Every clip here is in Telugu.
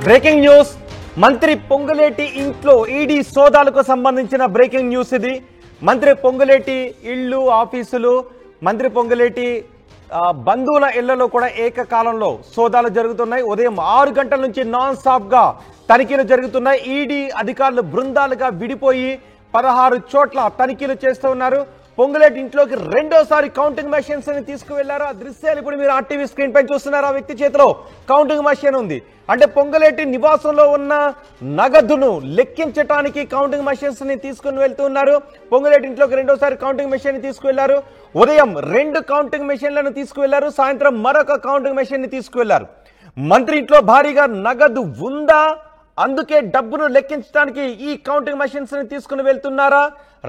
Breaking news. మంత్రి పొంగులేటి ఇంట్లో ఈడీ సోదాలకు సంబంధించిన బ్రేకింగ్ న్యూస్ ఇది. మంత్రి పొంగులేటి ఇళ్ళు, ఆఫీసులు, మంత్రి పొంగులేటి బంధువుల ఇళ్లలో కూడా ఏకకాలంలో సోదాలు జరుగుతున్నాయి. ఉదయం 6 గంటల నుంచి నాన్ స్టాప్ గా తనిఖీలు జరుగుతున్నాయి. ఈడీ అధికారులు బృందాలుగా విడిపోయి 16 చోట్ల తనిఖీలు చేస్తూ ఉన్నారు. పొంగులేటి ఇంట్లోకి రెండోసారి కౌంటింగ్ మెషిన్స్ ని తీసుకువెళ్లారు. ఆ దృశ్యాలు ఇప్పుడు మీరు ఆర్టీవీ స్క్రీన్ పై చూస్తున్నారు. ఆ వ్యక్తి చేతిలో కౌంటింగ్ మెషిన్ ఉంది. అంటే పొంగులేటి నివాసంలో ఉన్న నగదును లెక్కించడానికి కౌంటింగ్ మెషిన్స్ ని తీసుకుని వెళ్తున్నారు. పొంగులేటి ఇంట్లోకి రెండోసారి కౌంటింగ్ మెషిన్ ని తీసుకువెళ్లారు. ఉదయం 2 కౌంటింగ్ మెషిన్లను తీసుకువెళ్లారు. సాయంత్రం మరొక కౌంటింగ్ మెషిన్ ని తీసుకువెళ్లారు. మంత్రి ఇంట్లో భారీగా నగదు ఉందా, అందుకే డబ్బును లెక్కించడానికి ఈ కౌంటింగ్ మెషిన్స్ ని తీసుకుని వెళ్తున్నారా,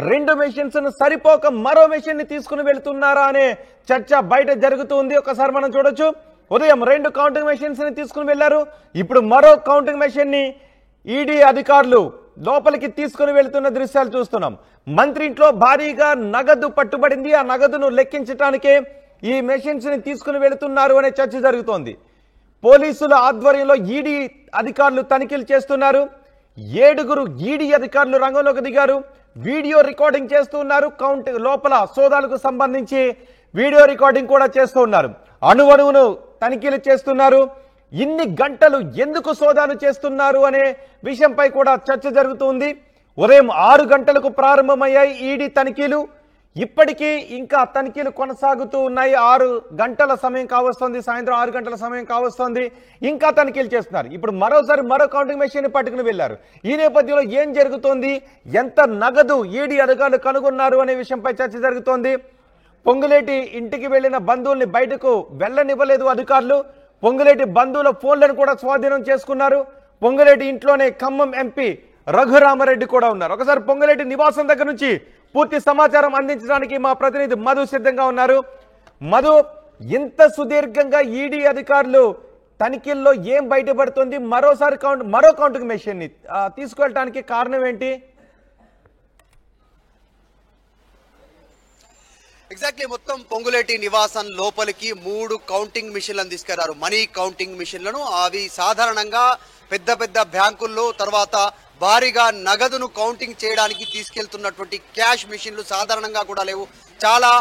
2 మెషిన్స్ సరిపోక మరో మెషిన్ ని తీసుకుని వెళ్తున్నారా అనే చర్చ బయట జరుగుతుంది. ఒకసారి మనం చూడొచ్చు. ఉదయం 2 కౌంటింగ్ మెషిన్స్ ని తీసుకుని వెళ్లారు. ఇప్పుడు మరో కౌంటింగ్ మెషిన్ ని ఈడీ అధికారులు లోపలికి తీసుకుని వెళ్తున్న దృశ్యాలు చూస్తున్నాం. మంత్రి ఇంట్లో భారీగా నగదు పట్టుబడింది. ఆ నగదును లెక్కించడానికే ఈ మెషిన్స్ ని తీసుకుని వెళుతున్నారు అనే చర్చ జరుగుతోంది. పోలీసుల ఆధ్వర్యంలో ఈడీ అధికారులు తనిఖీలు చేస్తున్నారు. 7 ఈడీ అధికారులు రంగంలోకి దిగారు. వీడియో రికార్డింగ్ చేస్తున్నారు. లోపల సోదాలకు సంబంధించి వీడియో రికార్డింగ్ కూడా చేస్తూ ఉన్నారు. అణువణువును తనిఖీలు చేస్తున్నారు. ఇన్ని గంటలు ఎందుకు సోదాలు చేస్తున్నారు అనే విషయంపై కూడా చర్చ జరుగుతుంది. ఉదయం 6 గంటలకు ప్రారంభమయ్యాయి ఈడీ తనిఖీలు. ఇప్పటికీ ఇంకా తనిఖీలు కొనసాగుతూ ఉన్నాయి. 6 గంటల సమయం కావస్తోంది. సాయంత్రం 6 గంటల సమయం కావస్తోంది. ఇంకా తనిఖీలు చేస్తున్నారు. ఇప్పుడు మరోసారి మరో కౌంటింగ్ మెషిన్ పట్టుకుని వెళ్లారు. ఈ నేపథ్యంలో ఏం జరుగుతోంది, ఎంత నగదు ఈడీ అధికారులు కనుగొన్నారు అనే విషయంపై చర్చ జరుగుతోంది. పొంగులేటి ఇంటికి వెళ్లిన బంధువుల్ని బయటకు వెళ్లనివ్వలేదు అధికారులు. పొంగులేటి బంధువుల ఫోన్లను కూడా స్వాధీనం చేసుకున్నారు. పొంగులేటి ఇంట్లోనే ఖమ్మం ఎంపీ రఘురామరెడ్డి కూడా ఉన్నారు. ఒకసారి పొంగులేటి నివాసం దగ్గర నుంచి పూర్తి సమాచారం అందించడానికి మా ప్రతినిధి మధు సిద్ధంగా ఉన్నారు. మధు, ఇంత సుదీర్ఘంగా ఈడీ అధికారులు తనిఖీల్లో ఏం బయటపడుతుంది? మరో కౌంటింగ్ మెషిన్ ని తీసుకువెళ్ళడానికి కారణం ఏంటి? ఎగ్జాక్ట్లీ మొత్తం పొంగులేటి నివాసం లోపలికి 3 కౌంటింగ్ మిషన్లను తీసుకెళ్లారు. మనీ కౌంటింగ్ మిషన్లను. అవి సాధారణంగా పెద్ద పెద్ద బ్యాంకుల్లో, తర్వాత భారీగా నగదును కౌంటింగ్ చేయడానికి తీసుకెళ్తున్నటువంటి క్యాష్ మిషన్లు సాధారణంగా కూడా లేవు. చాలా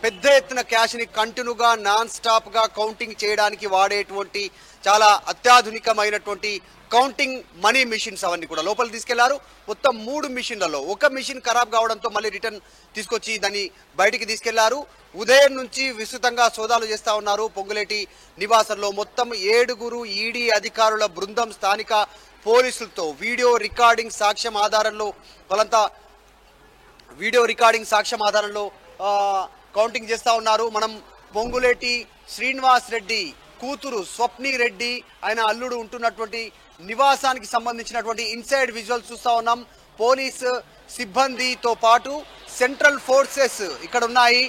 పెద్ద ఎత్తున క్యాష్ ని కంటిన్యూగా నాన్ స్టాప్ గా కౌంటింగ్ చేయడానికి వాడేటువంటి చాలా అత్యాధునికమైనటువంటి కౌంటింగ్ మనీ మిషన్స్ అవన్నీ కూడా లోపలికి తీసుకెళ్లారు. మొత్తం 3 మిషన్లలో ఒక మిషన్ ఖరాబ్ కావడంతో మళ్ళీ రిటర్న్ తీసుకొచ్చి దాన్ని బయటికి తీసుకెళ్లారు. ఉదయం నుంచి విస్తృతంగా సోదాలు చేస్తా ఉన్నారు. పొంగులేటి నివాసంలో మొత్తం 7 ఈడీ అధికారుల బృందం స్థానిక పోలీసులతో వీడియో రికార్డింగ్ సాక్ష్యం ఆధారంలో కౌంటింగ్ చేస్తా ఉన్నారు. మనం పొంగులేటి శ్రీనివాస్ రెడ్డి కూతురు స్వప్ని రెడ్డి, ఆయన అల్లుడు ఉంటున్నటువంటి నివాసానికి సంబంధించినటువంటి ఇన్సైడ్ విజువల్స్ చూస్తా ఉన్నాం. పోలీస్ సిబ్బందితో పాటు సెంట్రల్ ఫోర్సెస్ ఇక్కడ ఉన్నాయి.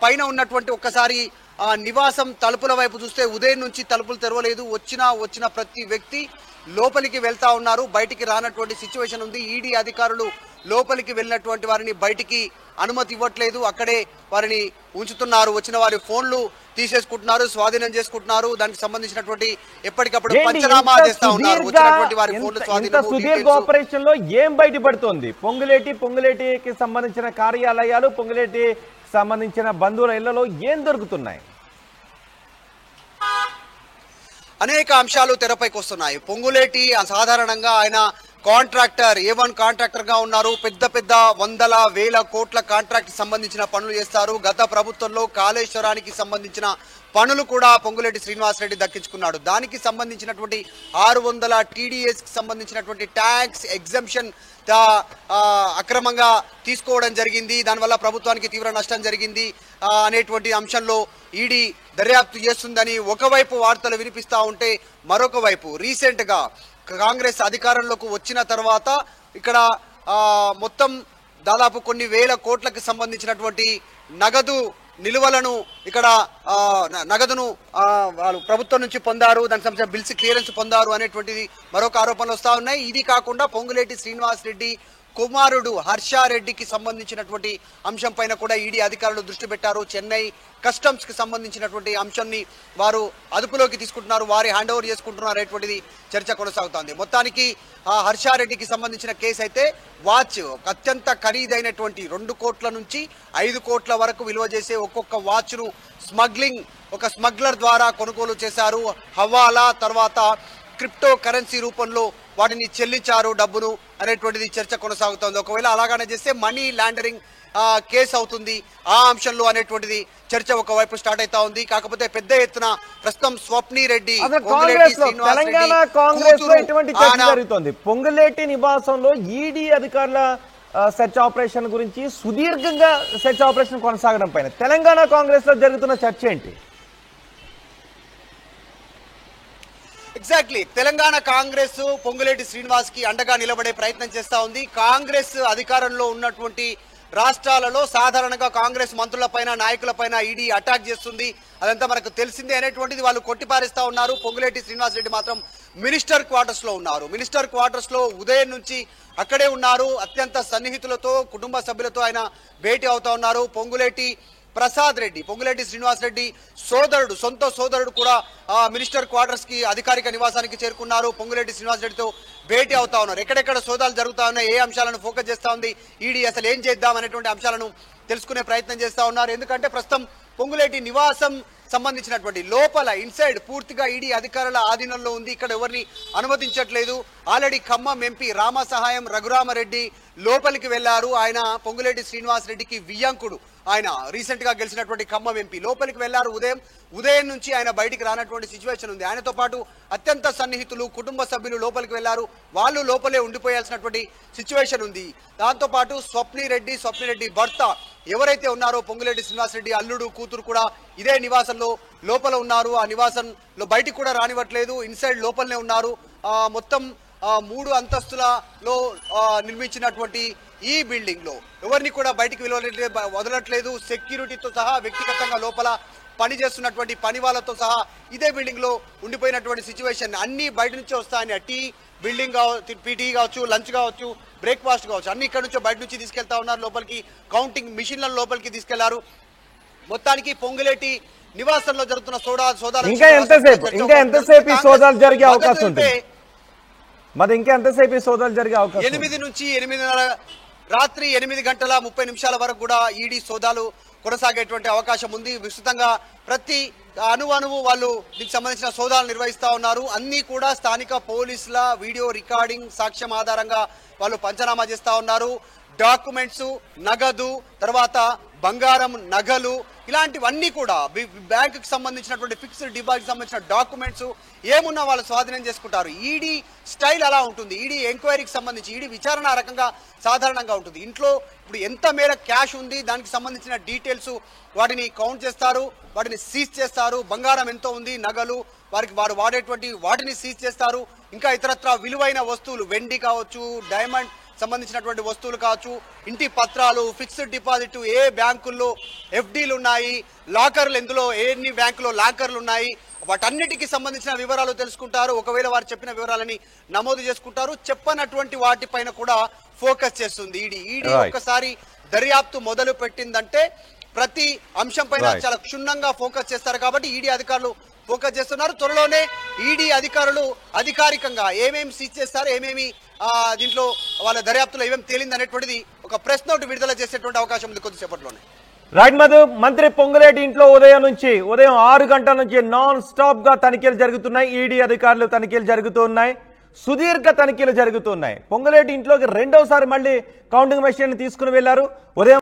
పైన ఉన్నటువంటి ఒక్కసారి నివాసం తలుపుల వైపు చూస్తే ఉదయం నుంచి తలుపులు తెరవలేదు. వచ్చిన ప్రతి వ్యక్తి లోపలికి వెళ్తా ఉన్నారు. బయటికి రానటువంటి సిచ్యువేషన్ ఉంది. ఈడీ అధికారులు లోపలికి వెళ్ళినటువంటి వారిని బయటికి అనుమతి ఇవ్వట్లేదు. అక్కడే వారిని ఉంచుతున్నారు. వచ్చిన వారి ఫోన్లు తీసేసుకుంటున్నారు, స్వాధీనం చేసుకుంటున్నారు. దానికి సంబంధించినటువంటి ఎప్పటికప్పుడు పంచనామా చేస్తా ఉన్నారు. వచ్చినటువంటి వారి ఫోన్లు స్వాధీనం. సుదీర్ఘ ఆపరేషన్ లో ఏం బయటపడుతోంది? పొంగులేటికి సంబంధించిన కార్యాలయాలు, పొంగులేటి సంబంధించిన బంధువుల ఇళ్లలో ఏం దొరుకుతున్నాయి? అనేక అంశాలు తెరపైకి వస్తున్నాయి. పొంగులేటి సాధారణంగా ఆయన కాంట్రాక్టర్, A1 కాంట్రాక్టర్ గా ఉన్నారు. పెద్ద పెద్ద వందల వేల కోట్ల కాంట్రాక్ట్ సంబంధించిన పనులు చేస్తారు. గత ప్రభుత్వంలో కాళేశ్వరానికి సంబంధించిన పనులు కూడా పొంగులేటి శ్రీనివాస్ రెడ్డి దక్కించుకున్నాడు. దానికి సంబంధించినటువంటి 600 TDS కి సంబంధించినటువంటి ట్యాక్స్ ఎగ్జంప్షన్ అక్రమంగా తీసుకోవడం జరిగింది. దానివల్ల ప్రభుత్వానికి తీవ్ర నష్టం జరిగింది అనేటువంటి అంశంలో ఈడీ దర్యాప్తు చేస్తుందని ఒకవైపు వార్తలు వినిపిస్తా ఉంటే, మరొక వైపు రీసెంట్ గా కాంగ్రెస్ అధికారంలోకి వచ్చిన తర్వాత ఇక్కడ మొత్తం దాదాపు కొన్ని వేల కోట్లకు సంబంధించినటువంటి నగదు నిలువలను ఇక్కడ నగదును వాళ్ళు ప్రభుత్వం నుంచి పొందారు. దానికి సంబంధించిన బిల్స్ క్లియరెన్స్ పొందారు అనేటువంటిది మరొక ఆరోపణలు వస్తా ఉన్నాయి. ఇది కాకుండా పొంగులేటి శ్రీనివాస్ రెడ్డి కుమారుడు హర్షారెడ్డికి సంబంధించినటువంటి అంశం పైన కూడా ఈడీ అధికారులు దృష్టి పెట్టారు. చెన్నై కస్టమ్స్ కి సంబంధించినటువంటి అంశాన్ని వారు అదుపులోకి తీసుకుంటున్నారు, వారి హ్యాండ్ ఓవర్ చేసుకుంటున్నారు అనేటువంటిది చర్చ కొనసాగుతోంది. మొత్తానికి హర్షారెడ్డికి సంబంధించిన కేసు అయితే వాచ్ అత్యంత ఖరీదైనటువంటి 2 కోట్ల నుంచి 5 కోట్ల వరకు విలువ చేసే ఒక్కొక్క వాచ్ను ఒక స్మగ్లర్ ద్వారా కొనుగోలు చేశారు. హవాలా తర్వాత క్రిప్టో కరెన్సీ రూపంలో వాటిని చెల్లించారు డబ్బును అనేటువంటిది చర్చ కొనసాగుతోంది. ఒకవేళ అలాగానే చేస్తే మనీ లాండరింగ్ కేసు అవుతుంది ఆ అంశంలో అనేటువంటిది చర్చ ఒకవైపు స్టార్ట్ అవుతా ఉంది. కాకపోతే పెద్ద ఎత్తున ప్రస్తుతం స్వప్ని రెడ్డి తెలంగాణ కాంగ్రెస్ లో ఎటువంటి చర్చ జరుగుతోంది? పొంగులేటి నివాసంలో ఈడీ అధికారుల సెర్చ్ ఆపరేషన్ గురించి సుదీర్ఘంగా సెర్చ్ ఆపరేషన్ కొనసాగడం పైన తెలంగాణ కాంగ్రెస్ లో జరుగుతున్న చర్చ ఏంటి? ఎగ్జాక్ట్లీ తెలంగాణ కాంగ్రెస్ పొంగులేటి శ్రీనివాస్ కి అండగా నిలబడే ప్రయత్నం చేస్తా ఉంది. కాంగ్రెస్ అధికారంలో ఉన్నటువంటి రాష్ట్రాలలో సాధారణంగా కాంగ్రెస్ మంత్రులపైన నాయకులపైన ఈడీ అటాక్ చేస్తుంది, అదంతా మనకు తెలిసిందే అనేటువంటిది వాళ్ళు కొట్టిపారేస్తా ఉన్నారు. పొంగులేటి శ్రీనివాస్ రెడ్డి మాత్రం మినిస్టర్ క్వార్టర్స్ లో ఉన్నారు. మినిస్టర్ క్వార్టర్స్ లో ఉదయం నుంచి అక్కడే ఉన్నారు. అత్యంత సన్నిహితులతో కుటుంబ సభ్యులతో ఆయన భేటీ అవుతా ఉన్నారు. పొంగులేటి శ్రీనివాస్ రెడ్డి సొంత సోదరుడు కూడా మినిస్టర్ క్వార్టర్స్ కి అధికారిక నివాసానికి చేరుకున్నారు. పొంగులేటి శ్రీనివాస్ రెడ్డితో భేటీ అవుతా ఉన్నారు. ఎక్కడెక్కడ సోదాలు జరుగుతా ఉన్నాయి, ఏ అంశాలను ఫోకస్ చేస్తా ఉంది ఈడీ, అసలు ఏం చేద్దాం అనేటువంటి అంశాలను తెలుసుకునే ప్రయత్నం చేస్తా ఉన్నారు. ఎందుకంటే ప్రస్తుతం పొంగులేటి నివాసం సంబంధించినటువంటి లోపల ఇన్సైడ్ పూర్తిగా ఈడీ అధికారుల ఆధీనంలో ఉంది. ఇక్కడ ఎవరిని అనుమతించట్లేదు. ఆల్రెడీ ఖమ్మం ఎంపీ రామసహాయం రఘురామరెడ్డి లోపలికి వెళ్లారు. ఆయన పొంగులేటి శ్రీనివాస్ రెడ్డికి వియ్యంకుడు, ఆయన రీసెంట్ గా గెలిచినటువంటి ఖమ్మం ఎంపీ లోపలికి వెళ్లారు. ఉదయం నుంచి ఆయన బయటికి రానటువంటి సిచ్యువేషన్ ఉంది. ఆయనతో పాటు అత్యంత సన్నిహితులు కుటుంబ సభ్యులు లోపలికి వెళ్లారు. వాళ్ళు లోపలే ఉండిపోయాల్సినటువంటి సిచ్యువేషన్ ఉంది. దాంతో పాటు స్వప్ని రెడ్డి భర్త ఎవరైతే ఉన్నారో పొంగులేటి శ్రీనివాస్ రెడ్డి అల్లుడు కూతురు కూడా ఇదే నివాసంలో లోపల ఉన్నారు. ఆ నివాసంలో బయటికి కూడా రానివ్వట్లేదు, ఇన్సైడ్ లోపలనే ఉన్నారు. మొత్తం 3 అంతస్తులలో నిర్మించినటువంటి ఈ బిల్డింగ్ లో ఎవరిని కూడా బయటికి వదలట్లేదు. సెక్యూరిటీతో సహా వ్యక్తిగతంగా లోపల పనిచేస్తున్నటువంటి పని వాళ్ళతో సహా ఇదే బిల్డింగ్ లో ఉండిపోయినటువంటి సిచ్యువేషన్. అన్ని బయట నుంచి వస్తాయని టీ బిల్డింగ్ టీ కావచ్చు, లంచ్ కావచ్చు, బ్రేక్ఫాస్ట్ కావచ్చు, అన్ని ఇక్కడ నుంచి బయట నుంచి తీసుకెళ్తా ఉన్నారు లోపలికి. కౌంటింగ్ మిషన్లను లోపలికి తీసుకెళ్లారు. మొత్తానికి పొంగులేటి నివాసంలో జరుగుతున్న సోదాలు ఇంకా ఎంతసేపు ఈ సోదాలు జరిగే అవకాశం ఉంది? మరి ఇంకా ఎంతసేపు ఈ సోదాలు జరిగే అవకాశం? 8 నుంచి 8:30 రాత్రి 8:30 వరకు కూడా ఈడీ సోదాలు కొనసాగేటువంటి అవకాశం ఉంది. విస్తృతంగా ప్రతి అణువు వాళ్ళు దీనికి సంబంధించిన సోదాలు నిర్వహిస్తా ఉన్నారు. అన్ని కూడా స్థానిక పోలీసుల వీడియో రికార్డింగ్ సాక్ష్యం ఆధారంగా వాళ్ళు పంచనామా చేస్తా ఉన్నారు. డాక్యుమెంట్స్, నగదు, తర్వాత బంగారం, నగలు, ఇలాంటివన్నీ కూడా బ్యాంకుకి సంబంధించినటువంటి ఫిక్స్డ్ డిపాజిట్ సంబంధించిన డాక్యుమెంట్స్ ఏమున్నా వాళ్ళు స్వాధీనం చేసుకుంటారు. ఈడీ స్టైల్ అలా ఉంటుంది. ఈడీ ఎంక్వైరీకి సంబంధించి ఈడీ విచారణ ఆ రకంగా సాధారణంగా ఉంటుంది. ఇంట్లో ఇప్పుడు ఎంత మేర క్యాష్ ఉంది దానికి సంబంధించిన డీటెయిల్స్ వాటిని కౌంట్ చేస్తారు, వాటిని సీజ్ చేస్తారు. బంగారం ఎంతో ఉంది, నగలు, వారు వాడేటువంటి వాటిని సీజ్ చేస్తారు. ఇంకా ఇతరత్ర విలువైన వస్తువులు, వెండి కావచ్చు, డైమండ్ సంబంధించినటువంటి వస్తువులు కావచ్చు, ఇంటి పత్రాలు, ఫిక్స్డ్ డిపాజిట్, ఏ బ్యాంకుల్లో ఎఫ్డీలు ఉన్నాయి, లాకర్లు ఎందులో ఎన్ని బ్యాంకులో లాకర్లు ఉన్నాయి, వాటన్నిటికీ సంబంధించిన వివరాలు తెలుసుకుంటారు. ఒకవేళ వారు చెప్పిన వివరాలని నమోదు చేసుకుంటారు. చెప్పనటువంటి వాటిపైన కూడా ఫోకస్ చేస్తుంది ఈడీ. ఒక్కసారి దర్యాప్తు మొదలు పెట్టిందంటే ప్రతి అంశం పైన చాలా క్షుణ్ణంగా ఫోకస్ చేస్తారు. కాబట్టి ఈడీ అధికారులు ఫోకస్ చేస్తున్నారు. త్వరలోనే ఈడీ అధికారులు అధికారికంగా ఏమేమి సీజ్ చేస్తారు, ఏమేమి దీంట్లో వాళ్ళ దర్యాప్తులో ఏమేమి తేలింది అనేటువంటిది ఒక ప్రెస్ నోట్ విడుదల చేసేటువంటి అవకాశం ఉంది కొద్దిసేపట్లోనే. రైట్ మధు, మంత్రి పొంగులేటి ఇంట్లో ఉదయం 6 గంటల నుంచి నాన్ స్టాప్ గా తనిఖీలు జరుగుతున్నాయి. ఈడీ అధికారులు తనిఖీలు జరుగుతున్నాయి, సుదీర్ఘ తనిఖీలు జరుగుతున్నాయి. పొంగులేటి ఇంట్లోకి రెండోసారి మళ్ళీ కౌంటింగ్ మెషిన్ తీసుకుని వెళ్లారు. ఉదయం